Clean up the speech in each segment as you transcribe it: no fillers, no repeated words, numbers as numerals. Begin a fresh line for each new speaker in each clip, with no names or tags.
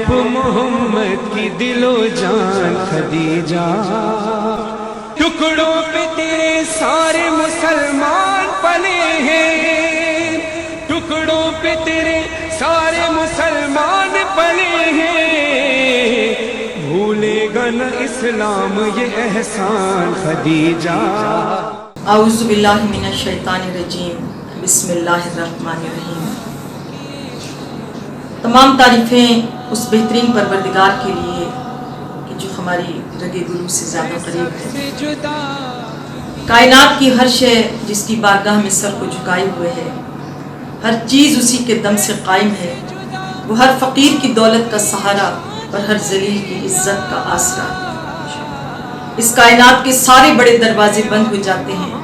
اب محمد کی دل و جان خدیجہ، ٹکڑوں پہ تیرے سارے مسلمان پلے ہیں، ٹکڑوں پہ تیرے سارے مسلمان پلے ہیں، بھولے گا نہ اسلام یہ احسان خدیجہ۔
اعوذ باللہ من الشیطان الرجیم، بسم اللہ الرحمن الرحیم۔ تمام تعریفیں اس بہترین پروردگار کے لیے کہ جو ہماری رگے گلو سے زیادہ قریب ہے، کائنات کی ہر شے جس کی بارگاہ میں سر کو جھکائے ہوئے ہے، ہر چیز اسی کے دم سے قائم ہے، وہ ہر فقیر کی دولت کا سہارا اور ہر ذلیل کی عزت کا آسرا۔ اس کائنات کے سارے بڑے دروازے بند ہو جاتے ہیں،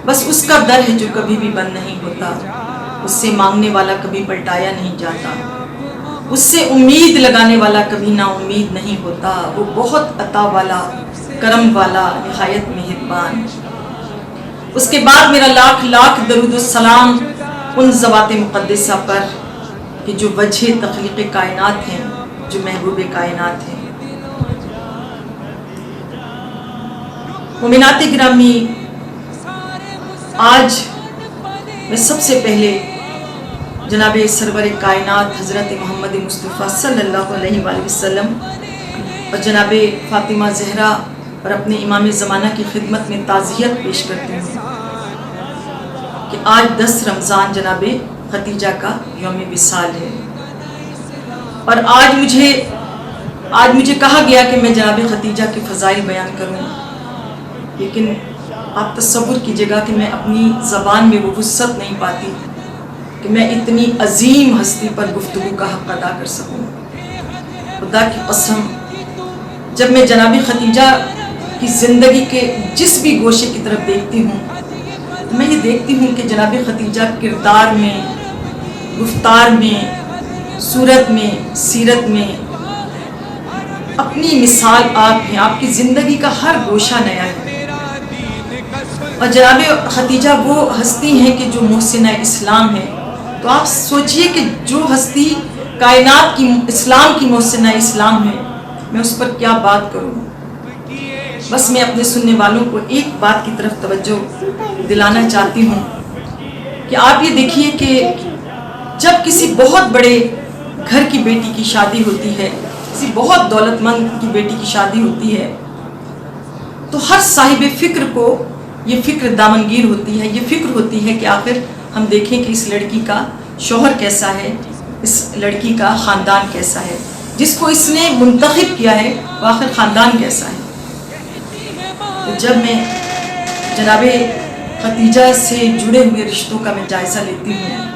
بس اس کا در ہے جو کبھی بھی بند نہیں ہوتا، اس سے مانگنے والا کبھی پلٹایا نہیں جاتا، اس سے امید لگانے والا کبھی نا امید نہیں ہوتا، وہ بہت عطا والا، کرم والا، نہایت مہربان۔ اس کے بعد میرا لاکھ لاکھ درود و سلام ان ذوات مقدسہ پر کہ جو وجہ تخلیق کائنات ہیں، جو محبوب کائنات ہیں۔ مومنات گرامی، آج میں سب سے پہلے جناب سرور کائنات حضرت محمد مصطفیٰ صلی اللہ علیہ وآلہ وسلم اور جناب فاطمہ زہرا اور اپنے امام زمانہ کی خدمت میں تعزیت پیش کرتے ہوں کہ آج 10 رمضان جناب ختیجہ کا یوم وصال ہے، اور آج مجھے کہا گیا کہ میں جناب ختیجہ کے فضائل بیان کروں، لیکن آپ تصور کیجئے گا کہ میں اپنی زبان میں وہ وسعت نہیں پاتی کہ میں اتنی عظیم ہستی پر گفتگو کا حق ادا کر سکوں۔ خدا کی قسم، جب میں جناب ختیجہ کی زندگی کے جس بھی گوشے کی طرف دیکھتی ہوں، میں یہ دیکھتی ہوں کہ جناب ختیجہ کردار میں، گفتار میں، صورت میں، سیرت میں اپنی مثال آپ ہیں، آپ کی زندگی کا ہر گوشہ نیا ہے۔ اور جناب ختیجہ وہ ہستی ہیں کہ جو محسنہ اسلام ہے، تو آپ سوچئے کہ جو ہستی کائنات کی اسلام کی محسنہ اسلام ہے، میں اس پر کیا بات کروں۔ بس میں اپنے سننے والوں کو ایک بات کی طرف توجہ دلانا چاہتی ہوں کہ آپ یہ دیکھیے کہ جب کسی بہت بڑے گھر کی بیٹی کی شادی ہوتی ہے، کسی بہت دولت مند کی بیٹی کی شادی ہوتی ہے، تو ہر صاحب فکر کو یہ فکر دامنگیر ہوتی ہے، یہ فکر ہوتی ہے کہ آخر ہم دیکھیں کہ اس لڑکی کا شوہر کیسا ہے، اس لڑکی کا خاندان کیسا ہے، جس کو اس نے منتخب کیا ہے وہ آخر خاندان کیسا ہے۔ تو جب میں جناب ختیجہ سے جڑے ہوئے رشتوں کا میں جائزہ لیتی ہوں،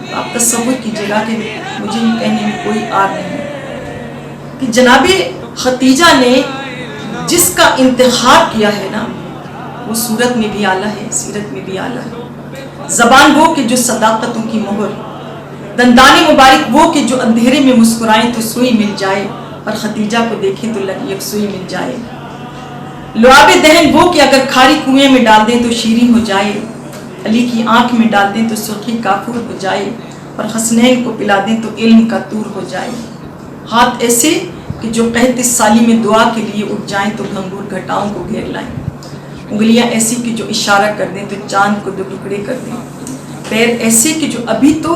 تو آپ تصور کیجئے گا کہ مجھے یہ کہنے میں کوئی آر نہیں کہ جناب ختیجہ نے جس کا انتخاب کیا ہے نا، وہ صورت میں بھی اعلیٰ ہے، سیرت میں بھی اعلیٰ ہے۔ زبان وہ کہ جو صداقتوں کی مہر، دندان مبارک وہ کہ جو اندھیرے میں مسکرائیں تو سوئی مل جائے، اور ختیجہ کو دیکھیں تو یکسوئی مل جائے۔ لعاب دہن وہ کہ اگر کھاری کنویں میں ڈال دیں تو شیریں ہو جائے، علی کی آنکھ میں ڈال دیں تو سرخی کافور ہو جائے، اور حسنین کو پلا دیں تو علم کا طور ہو جائے۔ ہاتھ ایسے کہ جو قحط سالی میں دعا کے لیے اٹھ جائیں تو گھنگور گھٹاؤں کو گھیر لائیں۔ انگلیاں ایسی کہ جو اشارہ کر دیں تو چاند کو 2 ٹکڑے کر دیں۔ پیر ایسے کہ جو ابھی تو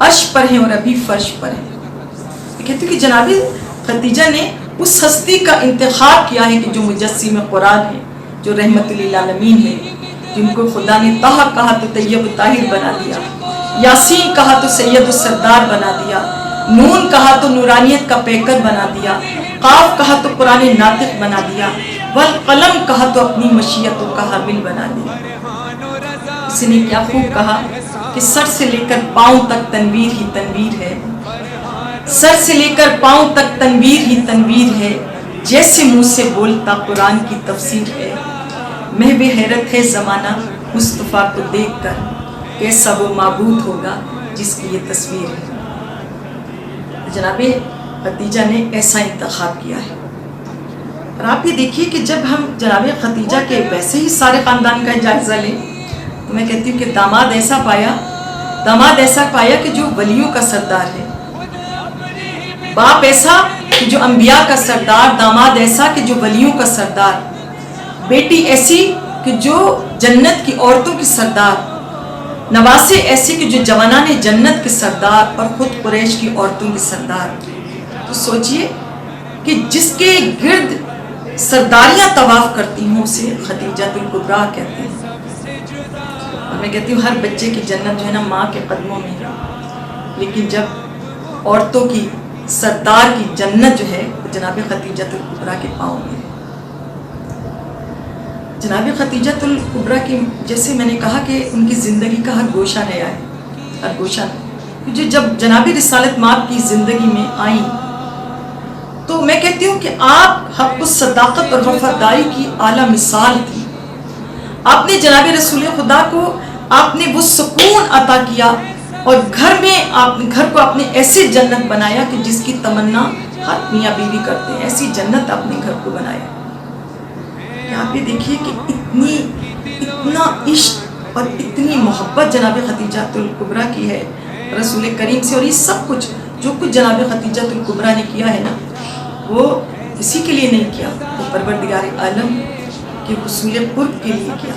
عرش پر ہیں اور ابھی فرش پر ہیں۔ کہتے ہیں کہ جناب ختیجہ نے اس ہستی کا انتخاب کیا ہے کہ جو مجسم قرآن ہے، جو رحمت للعالمین ہے، جن کو خدا نے طہ کہا تو طیب طاہر بنا دیا، یاسین کہا تو سید السردار بنا دیا، نون کہا تو نورانیت کا پیکر بنا دیا، قاف کہا تو قرآن ناطق بنا دیا، والقلم کہا تو اپنی مشیتوں کا حامل بنا دیا۔ اس نے کیا خوب کہا کہ سر سے لے کر پاؤں تک تنویر ہی تنویر ہے، سر سے لے کر پاؤں تک تنویر ہی تنویر ہے، جیسے منہ سے بولتا قرآن کی تفسیر ہے۔ محو حیرت ہے زمانہ مصطفیٰ کو دیکھ کر، کیسا وہ معبود ہوگا جس کی یہ تصویر ہے۔ جناب ختیجہ نے ایسا انتخاب کیا ہے، اور آپ یہ دیکھیے کہ جب ہم جناب ختیجہ کے ویسے ہی سارے خاندان کا جائزہ لیں تو میں کہتی ہوں کہ داماد ایسا پایا کہ جو ولیوں کا سردار ہے، باپ ایسا کہ جو انبیاء کا سردار، داماد ایسا کہ جو ولیوں کا سردار، بیٹی ایسی کہ جو جنت کی عورتوں کی سردار، نواسے ایسے کہ جو جوانان جنت کے سردار، اور خود قریش کی عورتوں کی سردار۔ تو سوچئے کہ جس کے گرد سرداریاں طواف کرتی ہوں اسے خدیجہ الکبریٰ کہتے ہیں۔ اور میں کہتی ہوں ہر بچے کی جنت جو ہے نا ماں کے قدموں میں ہے، لیکن جب عورتوں کی سردار کی جنت جو ہے وہ جناب خدیجہ الکبریٰ کے پاؤں میں ہے۔ جناب خدیجہ الکبریٰ کی، جیسے میں نے کہا کہ ان کی زندگی کا ہر گوشہ نیا ہے، ہر گوشہ نیا، جو جب جناب رسالت مآب کی زندگی میں آئیں تو میں کہتی ہوں کہ آپ حق الصداقت اور وفاداری کی اعلیٰ مثال تھی۔ آپ نے جناب رسول خدا کو آپ نے وہ سکون عطا کیا، اور گھر کو آپ نے ایسی جنت بنایا کہ جس کی تمنا ہر میاں بیوی کرتے ہیں، ایسی جنت آپ نے گھر کو بنایا۔ آپ یہ دیکھیے کہ اتنا عشق اور اتنی محبت جناب خدیجہ الکبریٰ کی ہے رسول کریم سے، اور یہ سب کچھ جو کچھ جناب خدیجہ الکبریٰ نے کیا ہے نا وہ اسی کے لیے نہیں کیا، وہ پروردگار عالم کے حصول قرب کے لیے کیا،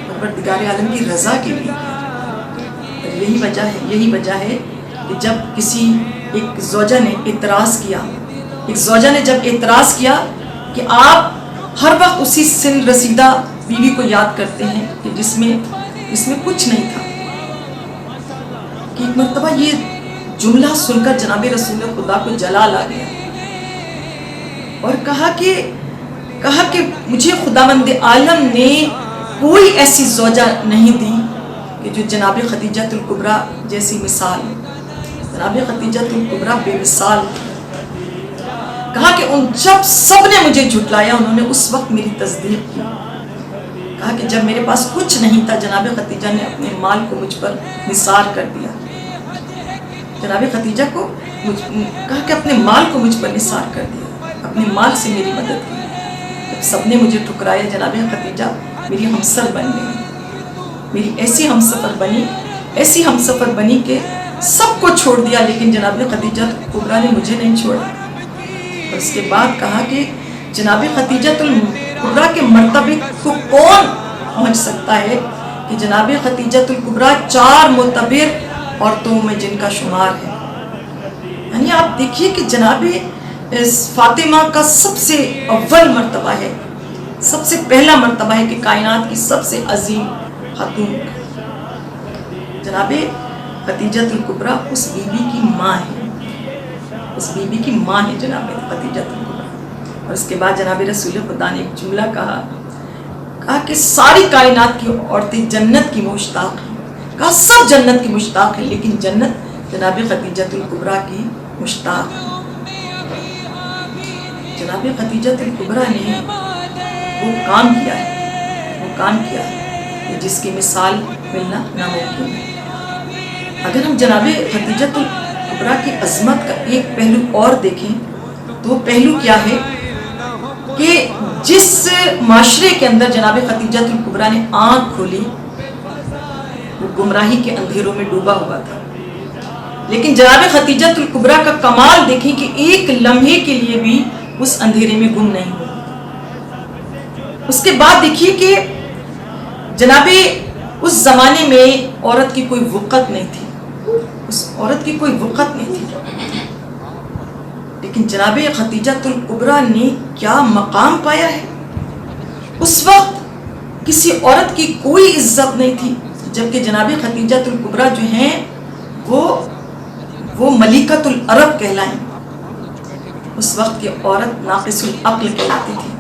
پروردگار عالم کی رضا کے لیے کیا۔ یہی وجہ ہے کہ جب کسی ایک زوجہ نے اعتراض کیا کہ آپ ہر وقت اسی سن رسیدہ بیوی کو یاد کرتے ہیں کہ جس میں کچھ نہیں تھا، کہ ایک مرتبہ یہ جملہ سن کر جناب رسول خدا کو جلال آ گیا اور کہا کہ مجھے خداوند عالم نے کوئی ایسی زوجہ نہیں دی کہ جو جناب خدیجہ الکبریٰ جیسی مثال ہے۔ جناب خدیجہ الکبریٰ بے مثال تھی۔ کہا کہ جب سب نے مجھے جھٹلایا انہوں نے اس وقت میری تصدیق کی۔ کہا کہ جب میرے پاس کچھ نہیں تھا جناب خدیجہ نے اپنے مال کو مجھ پر نثار کر دیا۔ جناب خدیجہ کو کہا کہ اپنے مال کو مجھ پر نثار کر دیا، اپنے مال سے میری مدد کی۔ جب سب نے مجھے ٹھکرایا جناب خدیجہ میری ہمسر بن گئی، میری ایسی ہمسفر بنی کہ سب کو چھوڑ دیا، لیکن جناب خدیجہ الکبریٰ نے مجھے نہیں چھوڑا۔ اور اس کے بعد کہا کہ جناب خدیجہ الکبریٰ کے مرتبے کو کون پہنچ سکتا ہے کہ جناب خدیجہ الکبریٰ 4 معتبر عورتوں میں جن کا شمار ہے۔ یعنی آپ دیکھیے کہ جناب فاطمہ کا سب سے اول مرتبہ ہے، سب سے پہلا مرتبہ ہے کہ کائنات کی سب سے عظیم خاتون جناب خدیجہ الکبریٰ اس بیوی کی ماں ہے، جناب خدیجہ الکبریٰ۔ اور اس کے بعد جناب رسول خدا نے ایک جملہ کہا کہ ساری کائنات کی عورتیں جنت کی مشتاق ہیں، کہا سب جنت کی مشتاق ہیں لیکن جنت جناب خدیجہ الکبریٰ کی مشتاق ہے۔ جناب خدیجہ الکبریٰ نے وہ کام کیا ہے کہ جس کی مثال ملنا ناممکن ہے۔ اگر ہم جناب خدیجہ الکبریٰ کی عظمت کا ایک پہلو اور دیکھیں تو وہ پہلو کیا ہے کہ جس معاشرے کے اندر جناب خدیجہ الکبریٰ نے آنکھ کھولی وہ گمراہی کے اندھیروں میں ڈوبا ہوا تھا، لیکن جناب خدیجہ الکبریٰ کا کمال دیکھیں کہ ایک لمحے کے لیے بھی اس اندھیرے میں گم نہیں ہوئی۔ اس کے بعد دیکھیے کہ جناب اس زمانے میں عورت کی کوئی وقت نہیں تھی، لیکن جناب خدیجہ الکبریٰ نے کیا مقام پایا ہے۔ اس وقت کسی عورت کی کوئی عزت نہیں تھی، جبکہ جناب خدیجہ الکبریٰ جو ہیں وہ ملکۃ العرب کہلائیں۔ اس وقت کی عورت ناقص العقل کہلاتی تھی،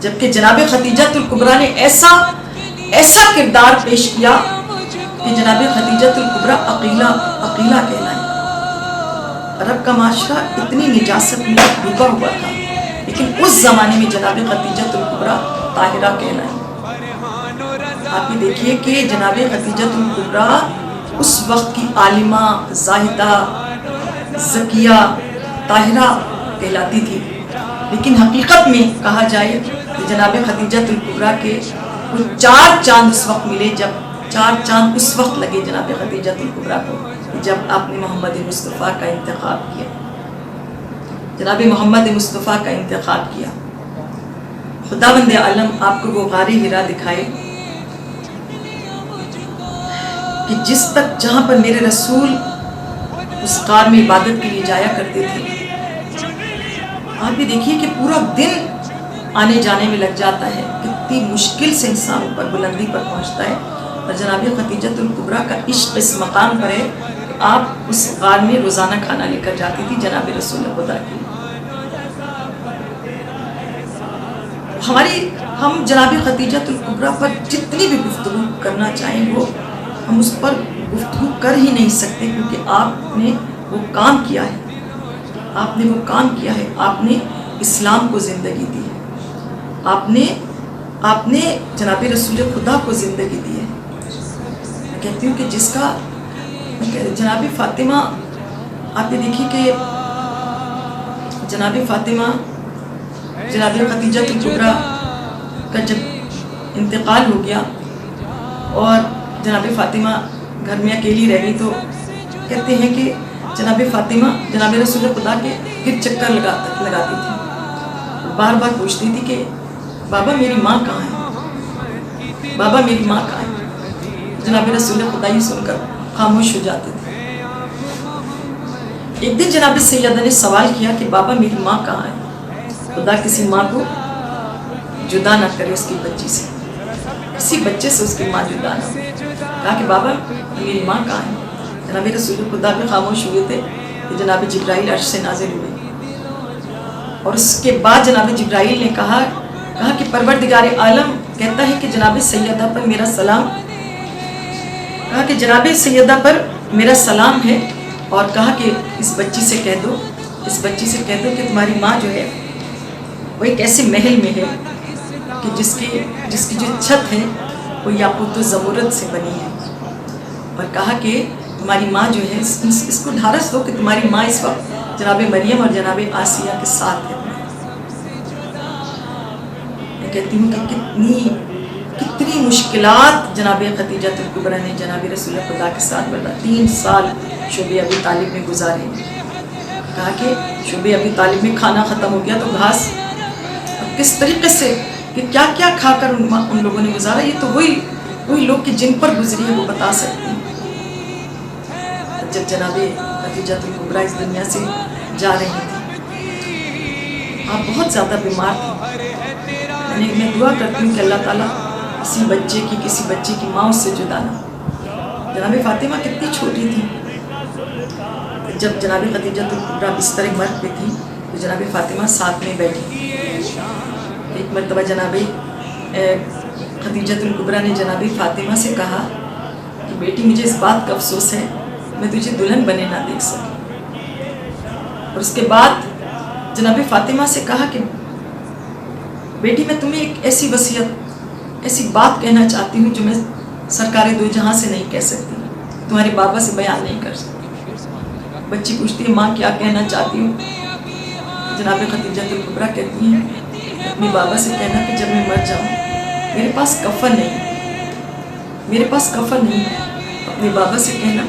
جبکہ جناب خدیجہ الکبریٰ نے ایسا کردار پیش کیا کہ جناب خدیجہ الکبریٰ عقیلہ کہلائیں۔ عرب کا معاشرہ اتنی نجاست میں ڈوبا ہوا تھا، لیکن اس زمانے میں جناب خدیجہ الکبریٰ طاہرہ کہلائیں۔ آپ یہ دیکھیے کہ جناب خدیجہ الکبریٰ اس وقت کی عالمہ، زاہدہ، زکیہ، طاہرہ کہلاتی تھی، لیکن حقیقت میں کہا جائے کہ جناب خدیجہ الکبریٰ کے وہ 4 چاند اس وقت ملے، جب 4 چاند اس وقت لگے جناب خدیجہ الکبریٰ کو جب آپ نے محمد مصطفیٰ کا انتخاب کیا۔ جناب محمد مصطفیٰ کا انتخاب کیا. خداوند عالم آپ کو وہ غار حرا دکھائے کہ جس تک جہاں پر میرے رسول اس غار میں عبادت کے لیے جایا کرتے تھے. آپ بھی دیکھیے کہ پورا دن آنے جانے میں لگ جاتا ہے، کتنی مشکل سے انسان اوپر بلندی پر پہنچتا ہے. اور جناب خدیجۃ الکبریٰ کا عشق اس مقام پر ہے کہ آپ اس غار میں روزانہ کھانا لے کر جاتی تھی جناب رسول خدا کی. ہم جناب خدیجۃ الکبریٰ پر جتنی بھی گفتگو کرنا چاہیں وہ ہم اس پر گفتگو کر ہی نہیں سکتے، کیونکہ آپ نے وہ کام کیا ہے. آپ نے وہ کام کیا ہے، آپ نے اسلام کو زندگی دی ہے، آپ نے جناب رسول خدا کو زندگی دی ہے. میں کہتی ہوں کہ جس کا جناب فاطمہ، آپ نے دیکھی کہ جناب فاطمہ جناب خدیجۃ الکبریٰ کا جب انتقال ہو گیا اور جناب فاطمہ گھر میں اکیلی رہ گئی، تو کہتے ہیں کہ جناب فاطمہ جناب رسول خدا کے پھر چکر لگاتی تھی، بار بار پوچھتی تھی کہ بابا میری ماں کہاں ہے، بابا میری ماں کہاں ہے. جناب رسول خدا یہ سن کر خاموش ہو جاتے تھے. ایک دن جناب سیدہ نے سوال کیا کہ بابا میری ماں کہاں ہے. خدا کسی ماں کو جدا نہ کرے اس کی بچی سے، کسی بچے سے اس کی ماں جدا نہ ہو. کہا کہ بابا میری ماں کہاں ہے. جناب رسول خدا بھی خاموش ہوئے تھے کہ جناب جبرائیل عرش سے نازل ہوئے، اور اس کے بعد جناب جبرائیل نے کہا کہ پروردگار عالم کہتا ہے کہ جناب سیدہ پر میرا سلام، کہا کہ جناب سیدہ پر میرا سلام ہے، اور کہا کہ اس بچی سے کہہ دو کہ تمہاری ماں جو ہے وہ ایک ایسے محل میں ہے کہ جس کی جو چھت ہے وہ یاقوت و زمرد سے بنی ہے. اور کہا کہ تمہاری ماں جو ہے اس کو ڈھارس دو کہ تمہاری ماں اس وقت جناب مریم اور جناب آسیہ کے ساتھ ہے. میں کہتی ہوں کہ کتنی مشکلات جناب خدیجۃ الکبریٰ نے جناب رسول خدا کے ساتھ برداشت. 3 سال شعب ابی طالب میں گزارے. کہا کہ شعب ابی طالب میں کھانا ختم ہو گیا تو گھاس، کس طریقے سے کہ کیا کیا کھا کر ان لوگوں نے گزارا. یہ تو وہی لوگ کہ جن پر گزری ہے وہ بتا سکتے ہیں. جب جناب خدیجۃ الکبریٰ اس دنیا سے جا رہی تھی، آپ بہت زیادہ بیمار تھے. میں دعا کرتی ہوں کہ اللہ تعالیٰ کسی بچے کی ماں اس سے جدا نہ. جناب فاطمہ کتنی چھوٹی تھی. جب جناب خدیجۃ الکبریٰ بستر مرگ پہ تھی تو جناب فاطمہ ساتھ میں بیٹھی. ایک مرتبہ جناب خدیجۃ الکبریٰ نے جناب فاطمہ سے کہا کہ بیٹی مجھے اس بات کا افسوس ہے میں تجھے دلہن بنے نہ دیکھ سکی. اور اس کے بعد جناب فاطمہ سے کہا کہ بیٹی میں تمہیں ایک ایسی وصیت، ایسی بات کہنا چاہتی ہوں جو میں سرکار دو جہاں سے نہیں کہہ سکتی، تمہارے بابا سے بیان نہیں کر سکتی. بچی پوچھتی ہے ماں کیا کہنا چاہتی ہوں. جناب خدیجۃ الکبریٰ کہتی ہیں اپنے بابا سے کہنا کہ جب میں مر جاؤں میرے پاس کفن نہیں. اپنے بابا سے کہنا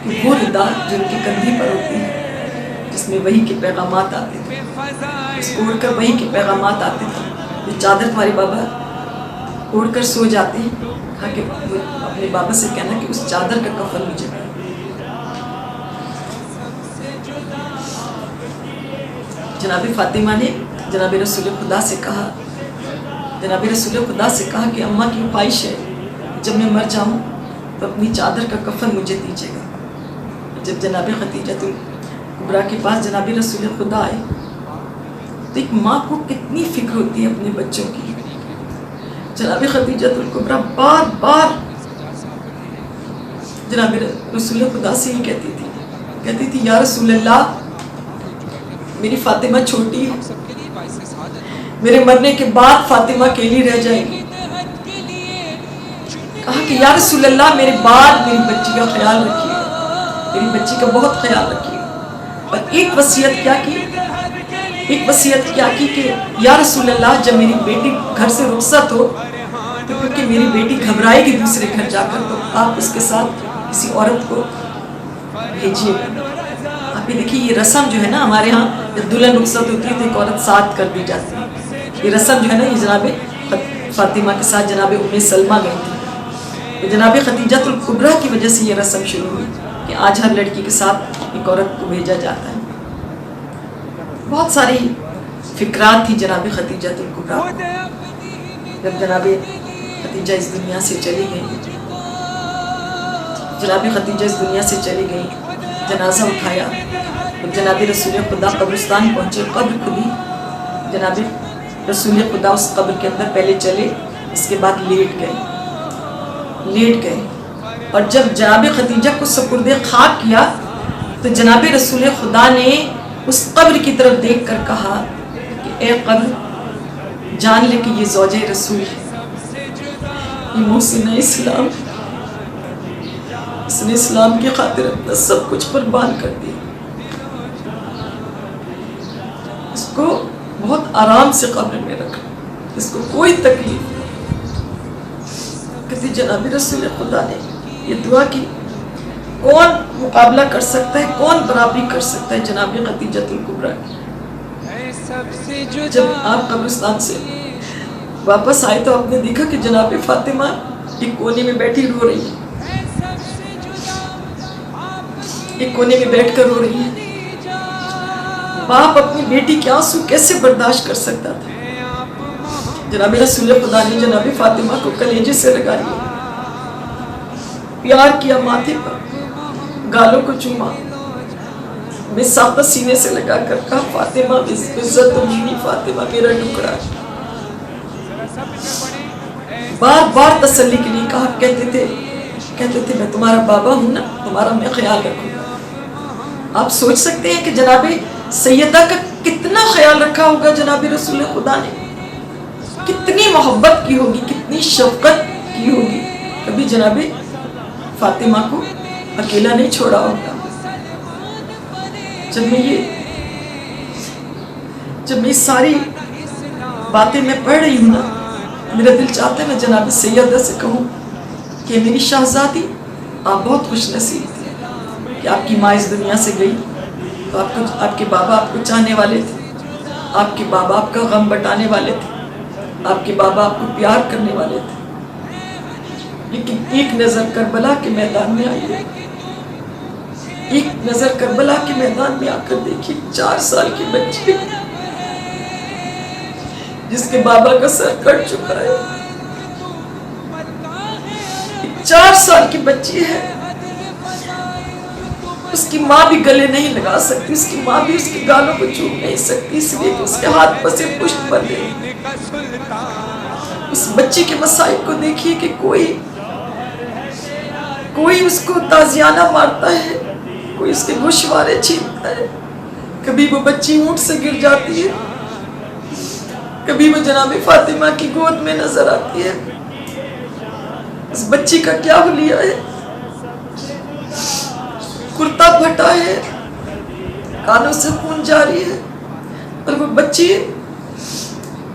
کہ وہ ردا جو ان کے کندھے پر ہوتی ہے، جس میں وحی کے پیغامات آتے تھے، اس کو اوڑھ کر وحی کے پیغامات آتے تھے، جو چادر تمہارے بابا اوڑھ کر سو جاتے ہیں. کہا کہ اپنے بابا سے کہنا کہ اس چادر کا کفن مجھے دے. جناب فاطمہ نے جناب رسول خدا سے کہا کہ اماں کی خواہش ہے جب میں مر جاؤں تو اپنی چادر کا کفن مجھے دیجیے گا. جب جناب خدیجۃ الکبریٰ کے پاس جناب رسول خدا آئے تو ایک ماں کو کتنی فکر ہوتی ہے اپنے بچوں کی. جناب خدیجۃ الکبریٰ بار بار جناب رسول خدا سے ہی کہتی تھی یا رسول اللہ میری فاطمہ چھوٹی ہے، میرے مرنے کے بعد فاطمہ اکیلی رہ جائے گی. کہا کہ یا رسول اللہ میرے بعد میری بچی کا خیال رکھیے، میری بچی کا بہت خیال رکھیے. اور ایک وصیت کیا کی کہ یا رسول اللہ جب میری بیٹی گھر سے رخصت ہو تو کیونکہ میری بیٹی گھبرائے گی دوسرے گھر جا کر، تو آپ اس کے ساتھ کسی عورت کو بھیجیے گا. آپ ابھی دیکھیے یہ رسم جو ہے نا ہمارے ہاں جب دلہن رخصت ہوتی ہے تو ایک عورت ساتھ کر دی جاتی ہے. یہ رسم جو ہے نا یہ جناب فاطمہ کے ساتھ جناب ام سلمہ گئی تھی. تو جناب خدیجۃ الکبریٰ کی وجہ سے یہ رسم شروع ہوئی کہ آج ہر لڑکی کے ساتھ ایک عورت کو بھیجا جاتا ہے. بہت ساری فکرات تھی جناب خدیجۃ الکبریٰ کو. جب جناب خدیجہ اس دنیا سے چلی گئی، جناب خدیجہ اس دنیا سے چلی گئی، جنازہ اٹھایا تو جناب رسول خدا قبرستان پہنچے. قبر کھلی، جناب رسول خدا اس قبر کے اندر پہلے چلے، اس کے بعد لیٹ گئے. اور جب جناب خدیجہ کو سپرد خاک کیا تو جناب رسول خدا نے اس قبر کی طرف دیکھ کر کہا کہ اے قبر جان لے کہ یہ زوجہ رسول ہے، یہ محسن اسلام، اس نے اسلام کی خاطر اپنا سب کچھ قربان کر دیا. اس کو بہت آرام سے قبر میں رکھا، اس کو کوئی تکلیف نہیں. کہتے جناب رسول خدا نے یہ دعا کی. کون مقابلہ کر سکتا ہے، کون برابری کر سکتا ہے جناب خدیجۃ الکبریٰ کی. جب آپ قبرستان سے واپس آئے تو آپ نے دیکھا کہ جناب فاطمہ ایک کونے میں بیٹھی رو رہی ہے، ایک کونے میں بیٹھ کر رو رہی ہے. باپ اپنی بیٹی کے آنسو کیسے برداشت کر سکتا تھا. جناب رسول خدا نے جناب فاطمہ کو کلیجے سے لگا لیا، پیار کیا، ماتھے پر گالوں کو چوما، میں ساتھ سینے سے لگا کر کہا فاطمہ عزت منی، فاطمہ میرا ٹکڑا. بار بار تسلی کے لیے کہا. کہتے تھے میں تمہارا بابا ہوں نا، تمہارا میں خیال رکھوں گا. آپ سوچ سکتے ہیں کہ جناب سیدہ کا کتنا خیال رکھا ہوگا جناب رسول خدا نے، کتنی محبت کی ہوگی، کتنی شفقت کی ہوگی. کبھی جناب فاطمہ کو اکیلا نہیں چھوڑا ہوگا. جب میں ساری باتیں میں پڑھ رہی ہوں نا، میرا دل چاہتا ہے میں جناب سیدہ سے کہوں کہ میری شہزادی آپ بہت خوش نصیب تھے کہ آپ کی ماں اس دنیا سے گئی تو آپ کے بابا آپ کو چاہنے والے تھے، آپ کے بابا آپ کا غم بٹانے والے تھے، آپ کے بابا آپ کو پیار کرنے والے تھے. لیکن ایک نظر کربلا کے میدان میں آئی ہے، ایک نظر کربلا کے میدان میں آ کر دیکھی 4 سال کی بچی جس کے بابا کا سر کٹ چکا ہے. 4 سال کی بچی ہے، اس کی ماں بھی گلے نہیں لگا سکتی، اس کی ماں بھی اس کی گالوں کو چوم نہیں سکتی، اس لیے کہ اس کے ہاتھ پسے پشت پر دے. اس بچی کے مسائل کو دیکھیے کہ کوئی اس کو تازیانہ مارتا ہے، کوئی اس کے گوشوارے چھینتا ہے. کبھی وہ بچی اونٹ سے گر جاتی ہے، کبھی وہ جناب فاطمہ کی گود میں نظر آتی ہے. اس بچی کا کیا حلیہ ہے، کرتا پھٹا ہے، کانوں سے خون جاری ہے، اور وہ بچی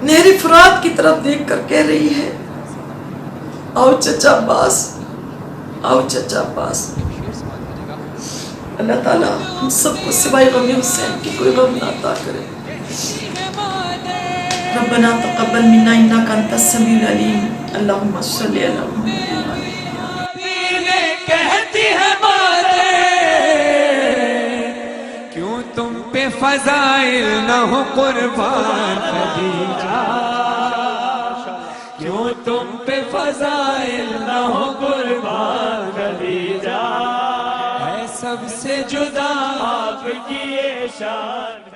نہر فرات کی طرف دیکھ کر کہہ رہی ہے آؤ چچا باس، آؤ چچا باس. اللہ تعالیٰ ہم سب کو سوائے غم حسین کی کوئی غم نہ عطا کرے. ربنا تقبل منا انک انت السمیع العلیم. اللہم صلی علی محمد.
کہتی ہے باتیں کیوں تم پہ فضائل نہ ہو قربان خدیجہ، کیوں تم پہ فضائل نہ ہو قربان خدیجہ، ہے سب سے جدا آپ کی یہ شان.